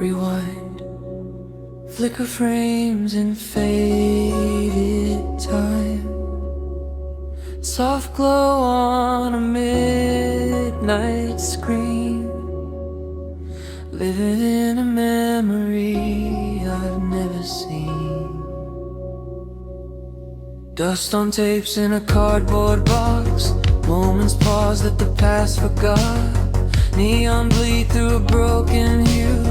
rewind, flicker frames in faded time, soft glow on a midnight screen, living in a memory I've never seen. Dust on tapes in a cardboard box, moments pause that the past forgot. Neon bleed through a broken hue,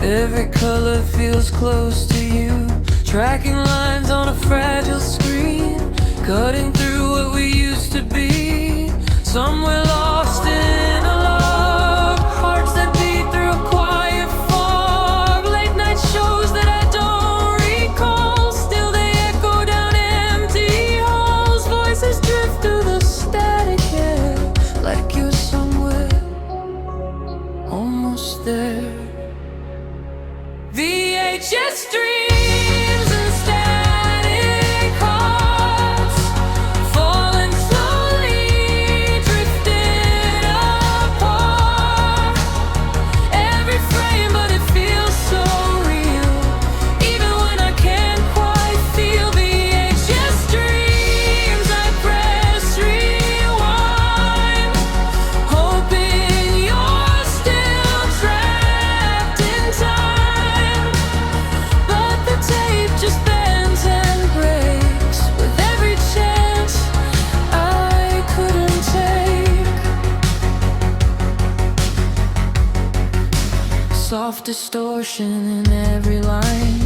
every color feels close to you. Tracking lines on a fragile screen, cutting through what we used to be. Somewhere lost in a log, hearts that beat through a quiet fog. Late night shows that I don't recall, still they echo down empty halls. Voices drift through the static air, like you're somewhere almost there. VHS dreams and static hearts, falling slowly, drifting apart. Every frame, but it feels so real, even when I can't quite feel. VHS dreams, I press rewind, hoping you're still trapped in time. But the tape just bends and breaks with every chance I couldn't take. Soft distortion in every line,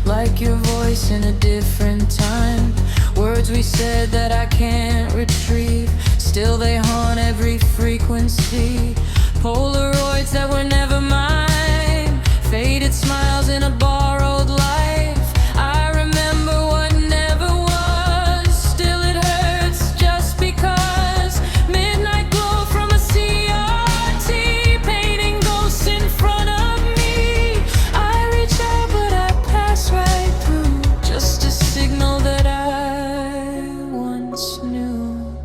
like your voice in a different time. Words we said that I can't retrieve, still they haunt every frequency. Polaroids that were never mine, faded smiles in a borrowed life. I remember what never was, still it hurts just because. Midnight glow from a CRT, painting ghosts in front of me. I reach out but I pass right through, just a signal that I once knew.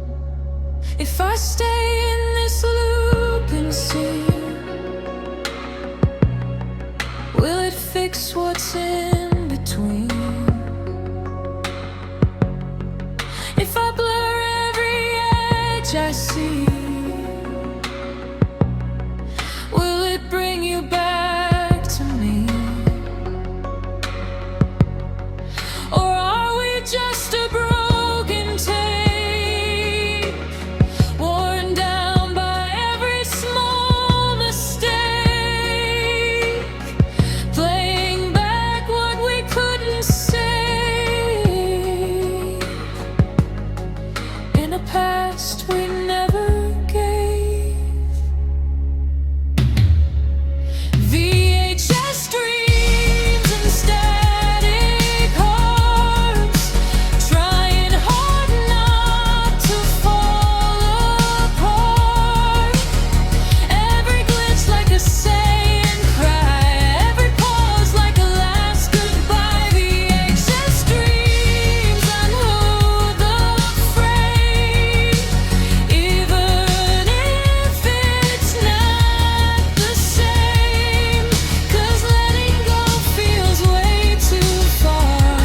If I stay in this loop and see, will it fix what's in between? If I blur every edge I see, will it bring you back to me? Or are we just a broken tape, worn down by every small mistake, playing back what we couldn't say, in a past we never gave. VHS dreams and static hearts, trying hard not to fall apart. Every glitch like a saying cry, every pause like a last goodbye. VHS dreams unhold the frame, even if it's not the same. 'Cause letting go feels way too far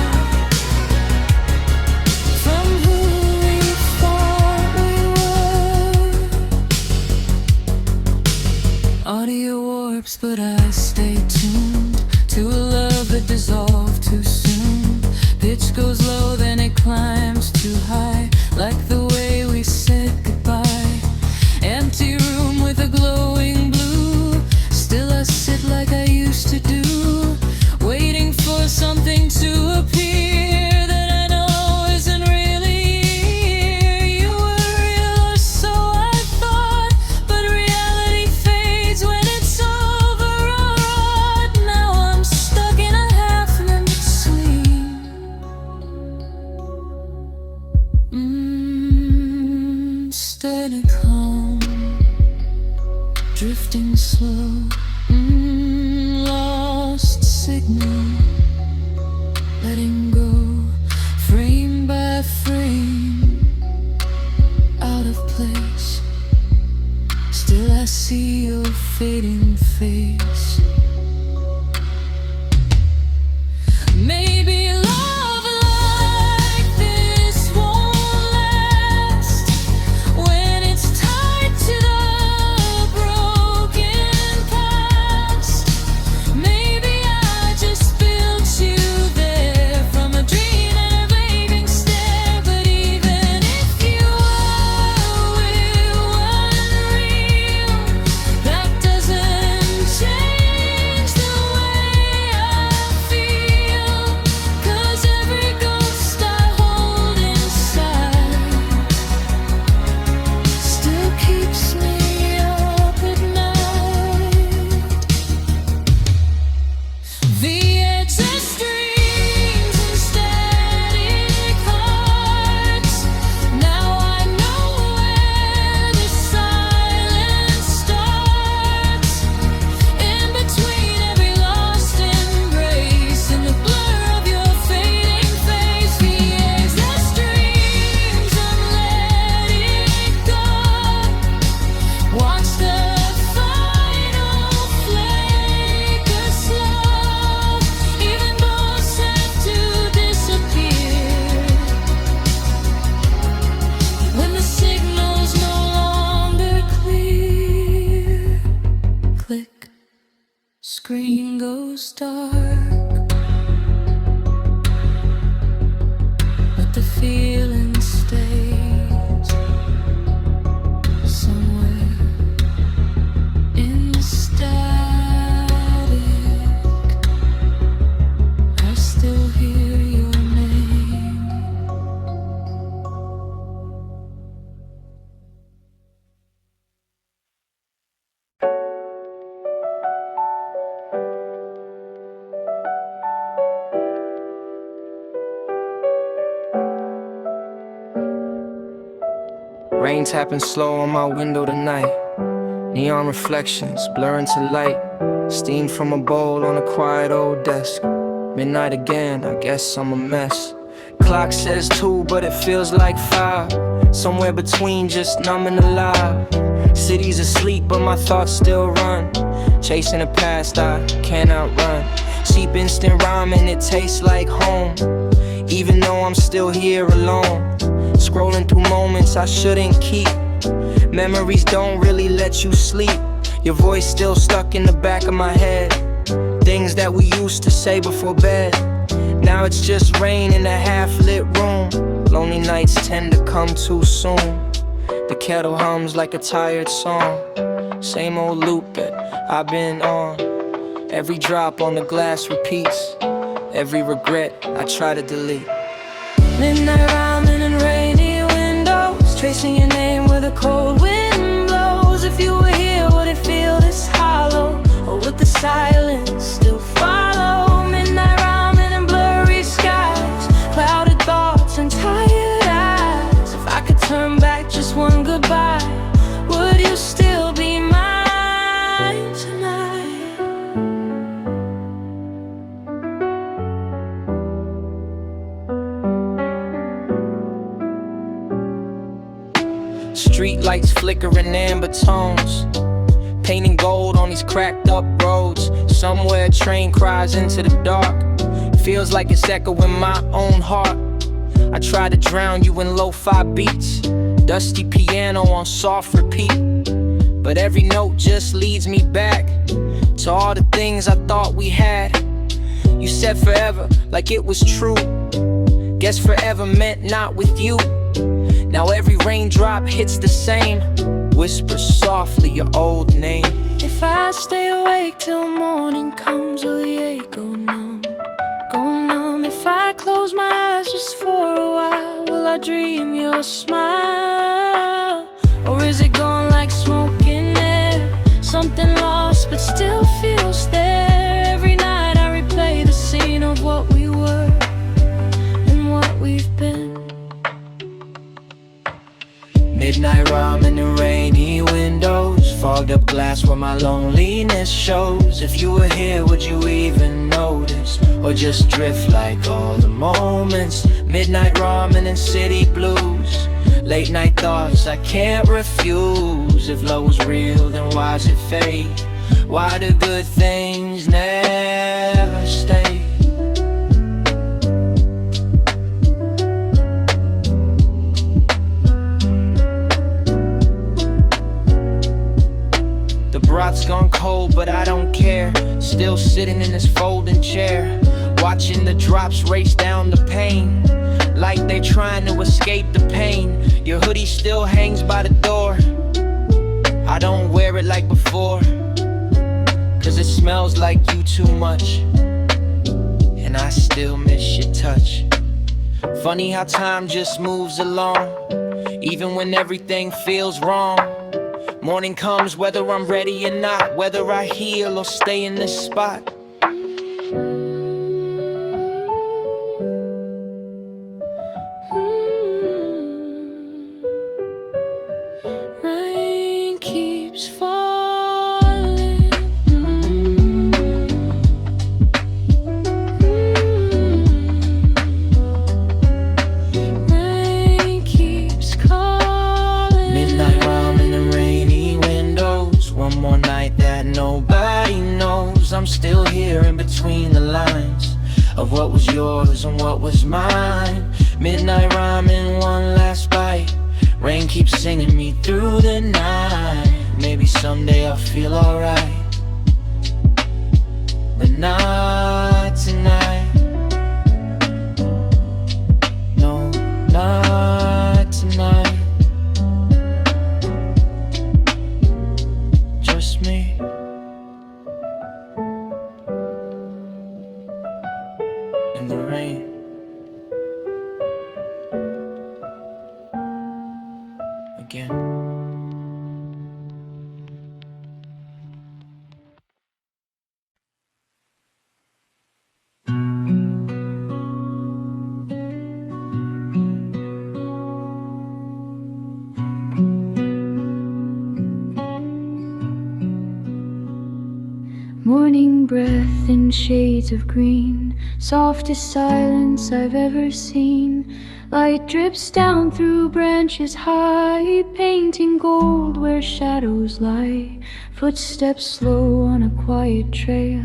from who we thought we were. Audio warps, but I stay tuned to a love that dissolved too soon. Pitch goes low, then it climbs too high, like the way we said goodbye. Empty room with a glowing blue, still I sit like I used to do, waiting for something to appear that I know isn't really here. You were real, or so I thought, but reality fades when it's overwrought. Now I'm stuck in a half-limit sleep. Static home, drifting slow. screen goes dark, but the feeling stays somewhere in the static. I still hear your name. Rain tapping slow on my window tonight. Neon reflections blur into light. Steam from a bowl on a quiet old desk. Midnight again, I guess I'm a mess. Clock says 2, but it feels like 5. Somewhere between, just numb and alive. City's asleep, but my thoughts still run. Chasing the past, I can't outrun. Cheap instant ramen, it tastes like home. Even though I'm still here alone. Scrolling through moments I shouldn't keep. Memories don't really let you sleep. Your voice still stuck in the back of my head. Things that we used to say before bed. Now it's just rain in a half-lit room. Lonely nights tend to come too soon. The kettle hums like a tired song. Same old loop that I've been on. Every drop on the glass repeats. Every regret I try to delete. Midnight ramen and rainy windows, tracing your name where the cold wind blows. If you were here, would it feel this hollow? Or would the silence still follow? Midnight ramen and blurry skies, clouded thoughts and tired eyes. If I could turn back just one goodbye, would you still be mine tonight? Street lights flickering amber tones, painting gold on these cracked up roads. Somewhere a train cries into the dark. Feels like it's echoing my own heart. I try to drown you in lo-fi beats, dusty piano on soft repeat. But every note just leads me back to all the things I thought we had. You said forever like it was true. Guess forever meant not with you. Now every raindrop hits the same. Whisper softly your old name. If I stay awake till morning comes, will the ache go numb? Go numb. If I close my eyes just for a while, will I dream your smile? Or is it gone like smoke in air? Something lost but still feels there. Every night I replay the scene of what we were and what we've been. Midnight ramen and rainy windows, fogged up glass where my loneliness shows. If you were here, would you even notice? Or just drift like all the moments? Midnight ramen and city blues, late night thoughts I can't refuse. If love was real, then why's it fade? Why do good things never stay? Broth's gone cold, but I don't care. Still sitting in this folding chair, watching the drops race down the pane, like they're trying to escape the pain. Your hoodie still hangs by the door. I don't wear it like before, cause it smells like you too much, and I still miss your touch. Funny how time just moves along, even when everything feels wrong. Morning comes whether I'm ready or not, whether I heal or stay in this spot. Rain keeps falling. Rain keeps calling. Midnight ramen and rainy windows, one more night that nobody knows. I'm still here in between the lines of what was yours and what was mine. Midnight ramen, one last bite. Rain keeps singing me through the night. Maybe someday I'll feel alright. in the rain. Again. Morning breath in shades of green, softest silence I've ever seen. Light drips down through branches high, painting gold where shadows lie. Footsteps slow on a quiet trail,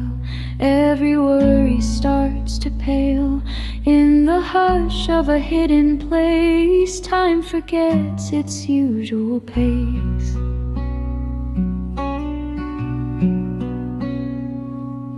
every worry starts to pale. In the hush of a hidden place, time forgets its usual pace.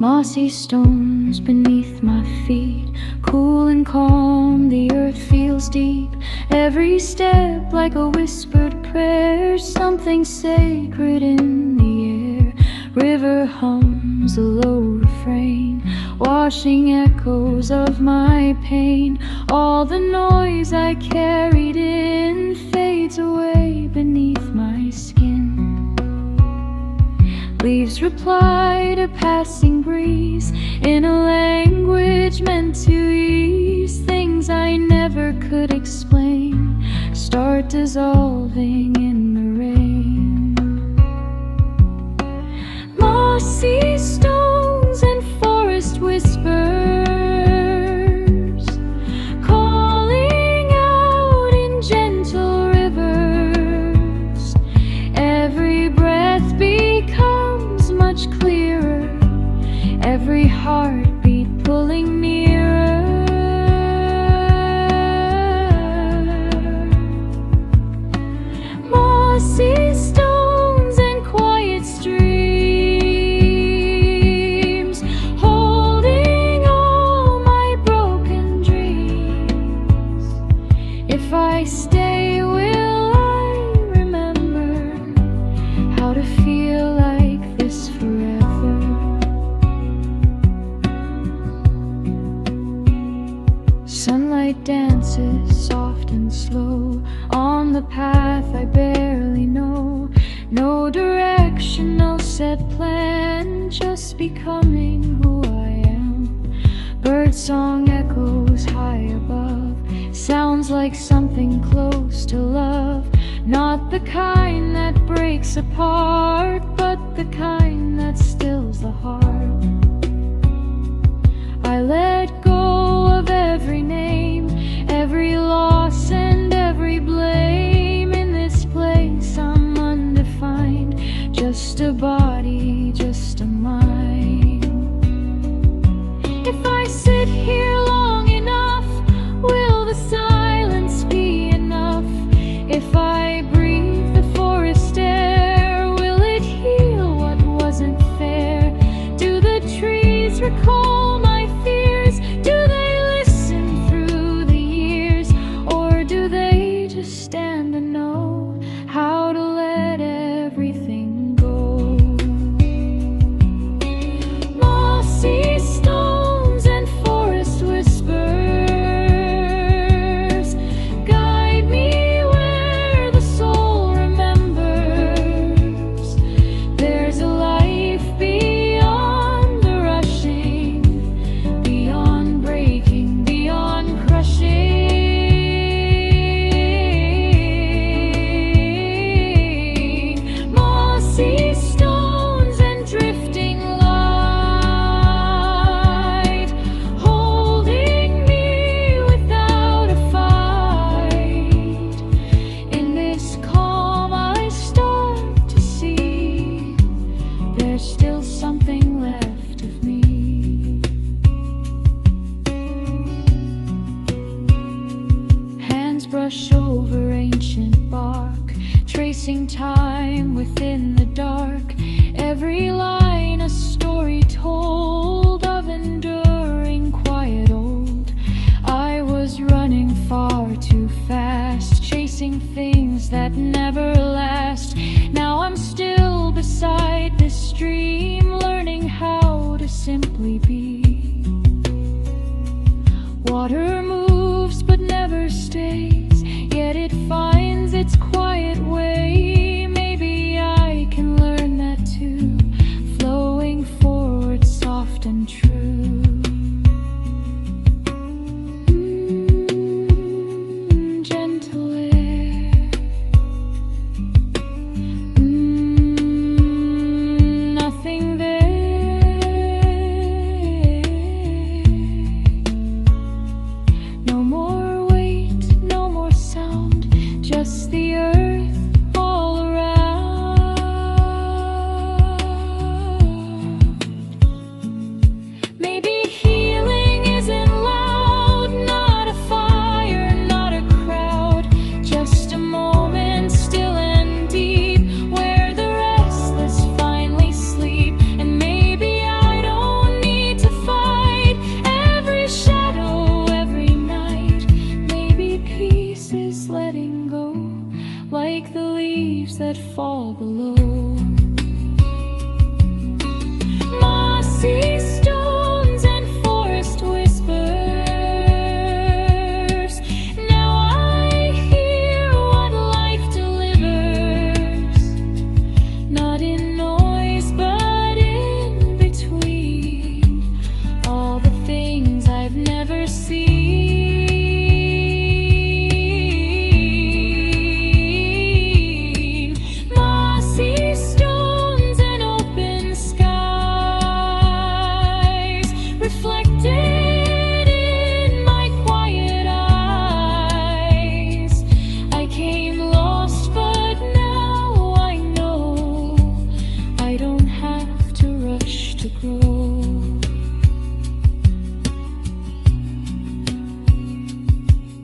Mossy stones beneath my feet, cool and calm, the earth feels deep. Every step like a whispered prayer, something sacred in the air. River hums a low refrain, washing echoes of my pain. All the noise I carried in fades away beneath my skin. Leaves reply to passing breeze in a language meant to ease. Things I never could explain start dissolving in the rain. Mossy stones and forest whispers, calling out in gentle rivers. Every breath becomes much clearer, every heartbeat pulling nearer. Mossy stones and quiet streams, holding all my broken dreams. If I stay, will I remember how to feel like this forever? Sunlight dances soft and slow on the path I barely know. No direction, no set plan, just becoming who I am. Birdsong echoes high above, sounds like something close to love. Not the kind that breaks apart, but the kind that stills the heart. I let go of every name, every loss and every blame. In this place I'm undefined, just a body, just a mind. If I sit here long enough, will the silence be enough? If I breathe the forest air, will it heal what wasn't fair? Do the trees recall my fears? Do they listen through the years? Or do they just stand and know how to let everything go? Mossy stones and forest whispers, guide me where the soul remembers. There's a life beyond the rushing, beyond breaking, beyond crushing. Mossy stones and drifting light, holding me without a fight. In this calm I start to see there's still something left of me. Hands brush over ancient bark, tracing time within the dark. Every line a story told of enduring quiet old. I was running far too fast, chasing things that never last. Now I'm still beside this stream, learning how to simply be. Water moves but never stays, yet it finds its quiet way. Maybe I can learn that too, flowing forward soft and true. Gentle air. Nothing there. No more weight, no more sound, just the earth all around. Maybe healing isn't loud, not a fire, not a crowd, just a moment still and deep, where the restless finally sleep. And maybe I don't need to fight every shadow every night. Maybe peace is letting go, like the leaves that fall below. Mossy stones and forest whispers. Now I hear what life delivers, not in noise but in between all the things I've never seen. Mossy stones and open skies, reflected in my quiet eyes. I came lost, but now I know I don't have to rush to grow.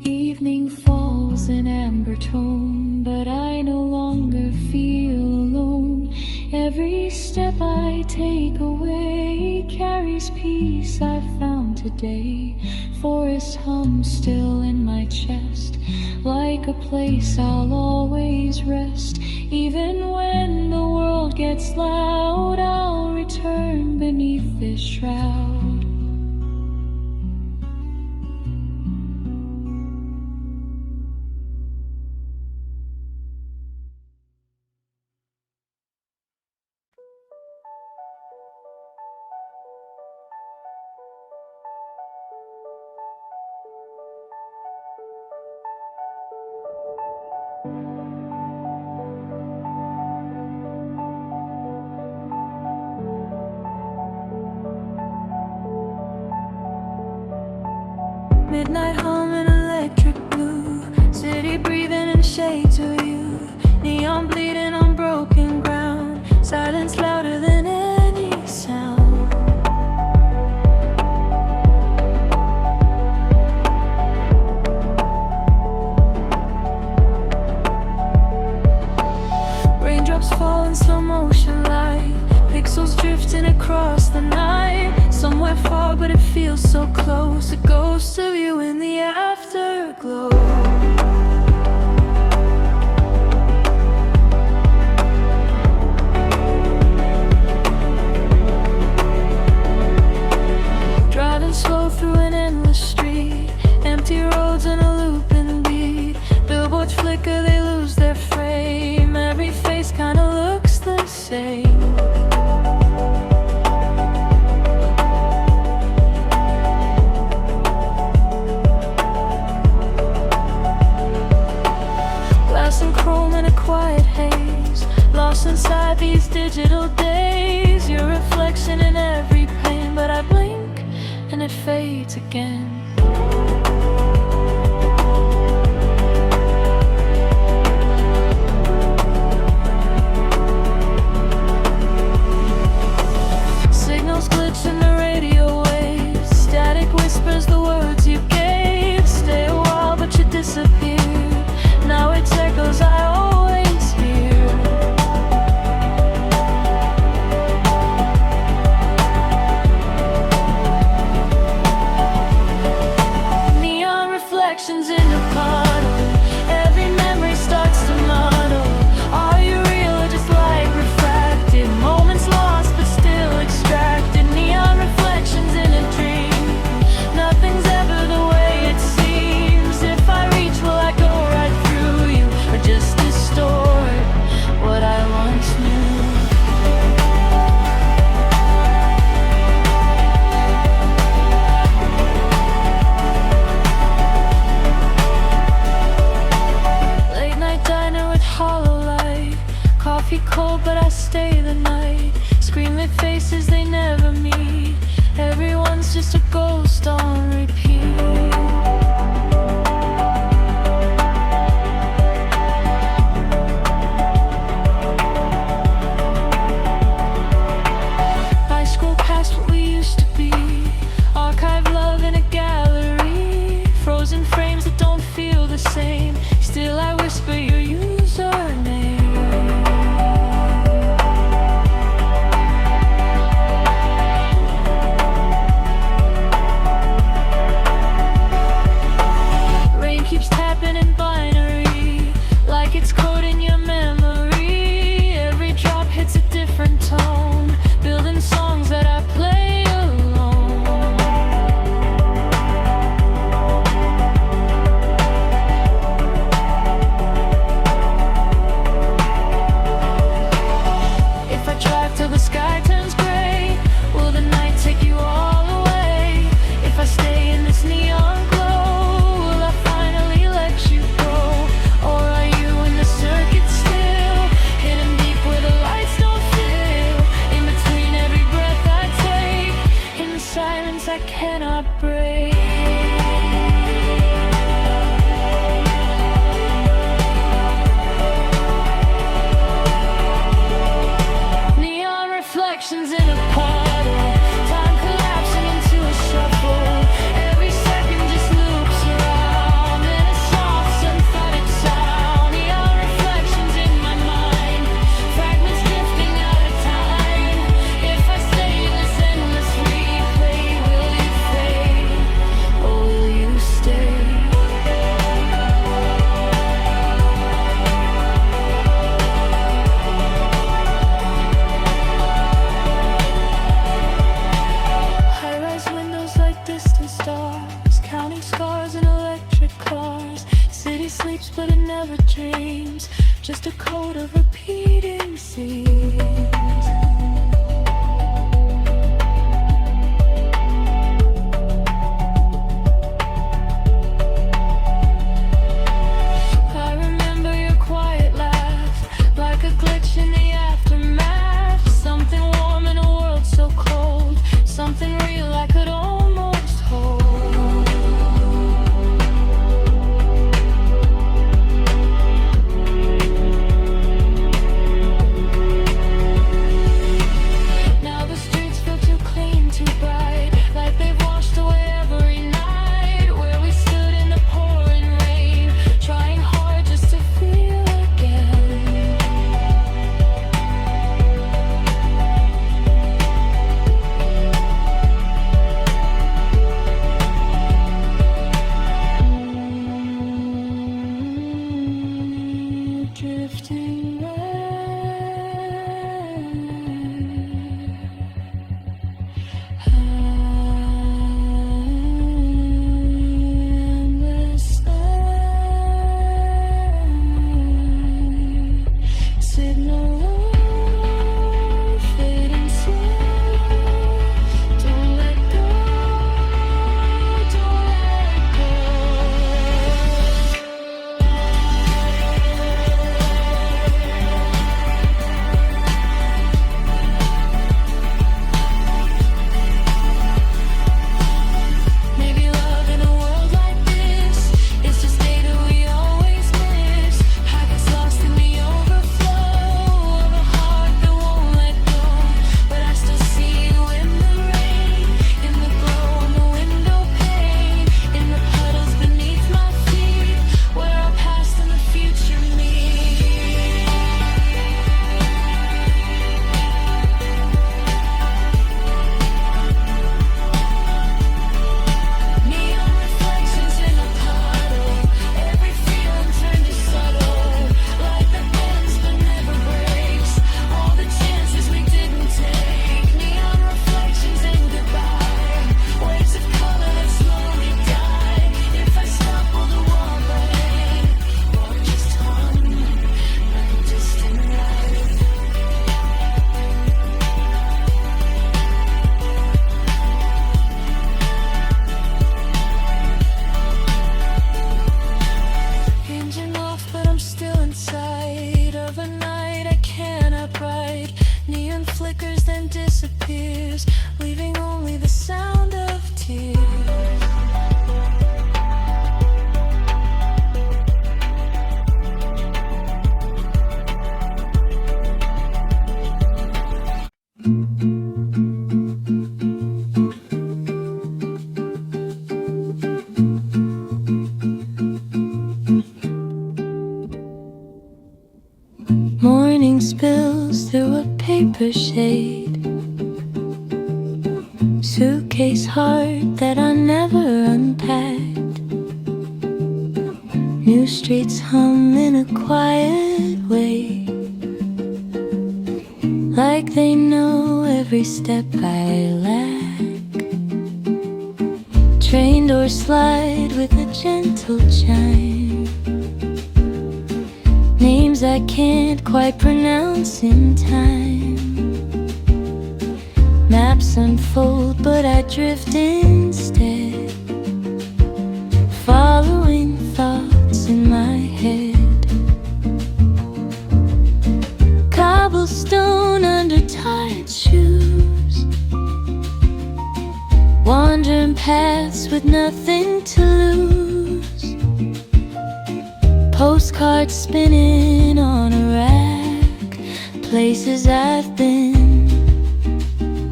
Evening falls in amber tone, but I no longer feel alone. Every step I take away carries peace I found today. Forest hum still in my chest, like a place I'll always rest. Even when the world gets loud, I'll return beneath this shroud. Midnight hum and electric blue, city breathing in shades of you. Neon bleeding on broken ground, silence louder than any sound. Raindrops fall in slow motion light, pixels drifting across the night. Somewhere far but it feels so close, a ghost of you in the afterglow. Driving slow through an endless street, empty roads and a looping beat. Billboards flicker, they lose their frame, every face kinda looks the same. Glass and chrome in a quiet haze, lost inside these digital days. Your reflection in every pane, but I blink and it fades again. Signals glitch in the radio waves, static whispers the words you gave. Stay a while but you disappear, now it's echoes I always hear. just a ghost on repeat. I scroll past what we used to be, archive love in a gallery, frozen frames that don't feel the same. Still I whisper your username. Rain keeps tapping in binary, like it's coding your memory. Every drop hits a different tone, building songs that I play alone. If I drive till the sky turns gray, will the night take you all away? If I stay in this neon glow, will I finally let you go? Or are you in the circuit still, hidden deep where the lights don't feel? In between every breath I take, in the silence I cannot break. Neon reflections in a puddle, time collapsing into a shuffle. Every second just loops around in a soft synthetic sound. Neon reflections in my mind, fragments drifting out of time. If I stay in this endless replay, will you fade or will you stay? High-rise windows like distant stars, counting scars in electric cars. City sleeps but it never dreams, just a code of repeating scenes. I remember your quiet laugh, like a glitch in the aftermath. Something warm in a world so cold, something real I could almost hold. heart that I never unpacked. New streets hum in a quiet way, like they know every step I lack. Train doors slide with a gentle chime, names I can't quite pronounce in time. Maps unfold, but I drift instead, following thoughts in my head. Cobblestone under tired shoes, wandering paths with nothing to lose. Postcards spinning on a rack, places I've been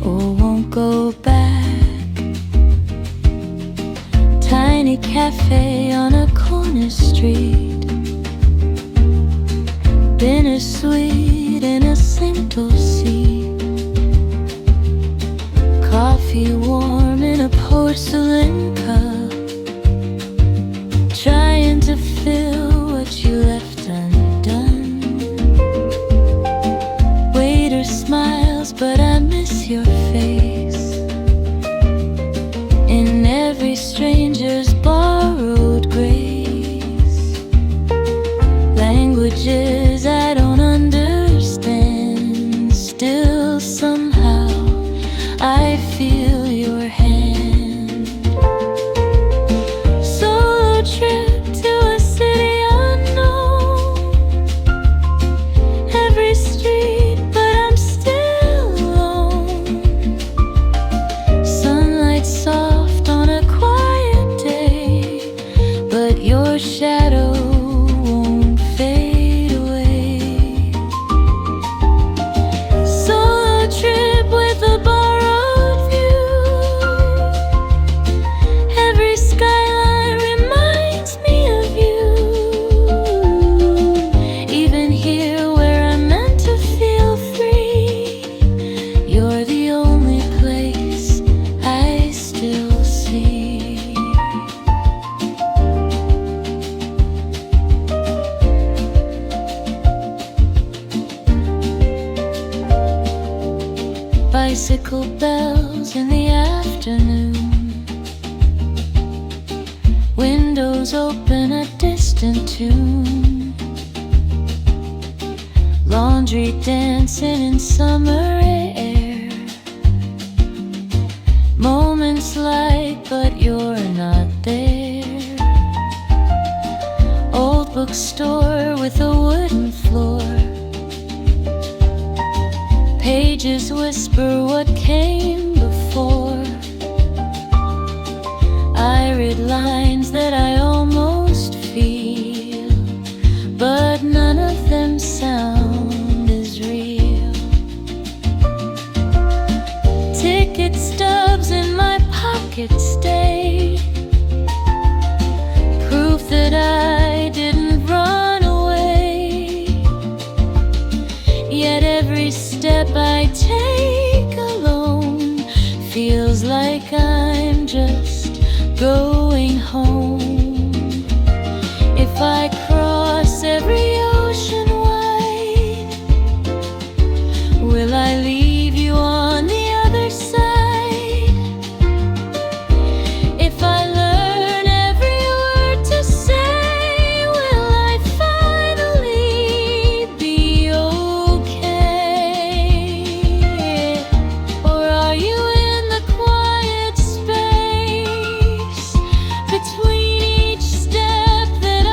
or won't go back. Tiny cafe on a corner street, bittersweet in a simple seat. Coffee warm in a porcelain cup, trying to fill what you left undone. Waiter smiles, but I miss your face in every stranger's borrowed grace. Languages I don't understand, still somehow I feel your hand. Solo trip to a city unknown, every street, but I'm still alone. Sunlight soft on a quiet day, but your shadow won't fade away. Solo trip with a borrowed view, every skyline reminds me of you. Even here where I'm meant to feel free, you're the only place I still see. Bicycle bells in the afternoon, windows open a distant tune. Laundry dancing in summer air, moments light but you're not there. Old bookstore with a wooden floor, pages whisper what came before. I read lines that I almost feel, but none of them sound as real. Ticket stubs in my pocket stay, proof that I didn't run away. Yet every step I take alone feels like I'm just going home. If I cross every ocean wide, will I leave you on the other side? If I learn every word to say, will I finally be okay? Or are you in the quiet space between each step that I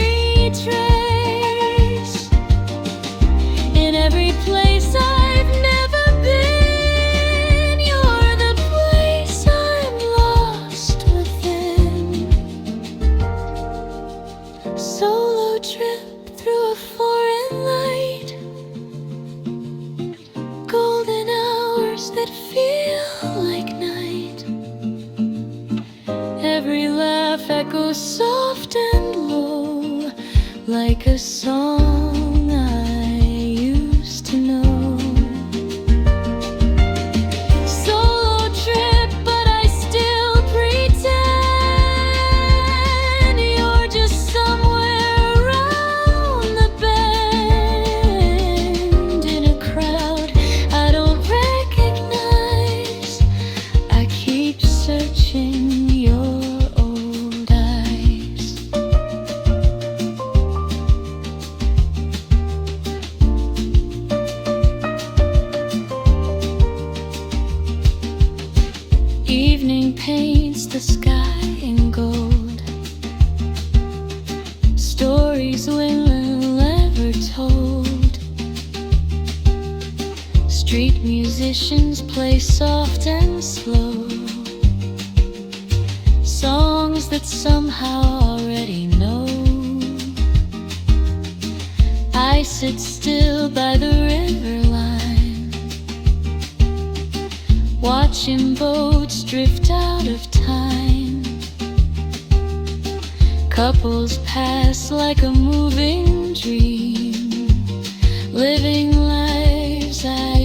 retrace? In every place I've never been, you're the place I'm lost within. Solo trip through a foreign light, golden hours that feel like night. Every laugh echoes soft and low, like a song I used to know. Solo trip, but I still searching your old eyes. Evening paints the sky in gold, stories we'll ever told. Street musicians play soft and slow, songs that somehow already know. I sit still by the river line, watching boats drift out of time. Couples pass like a moving dream, living lives I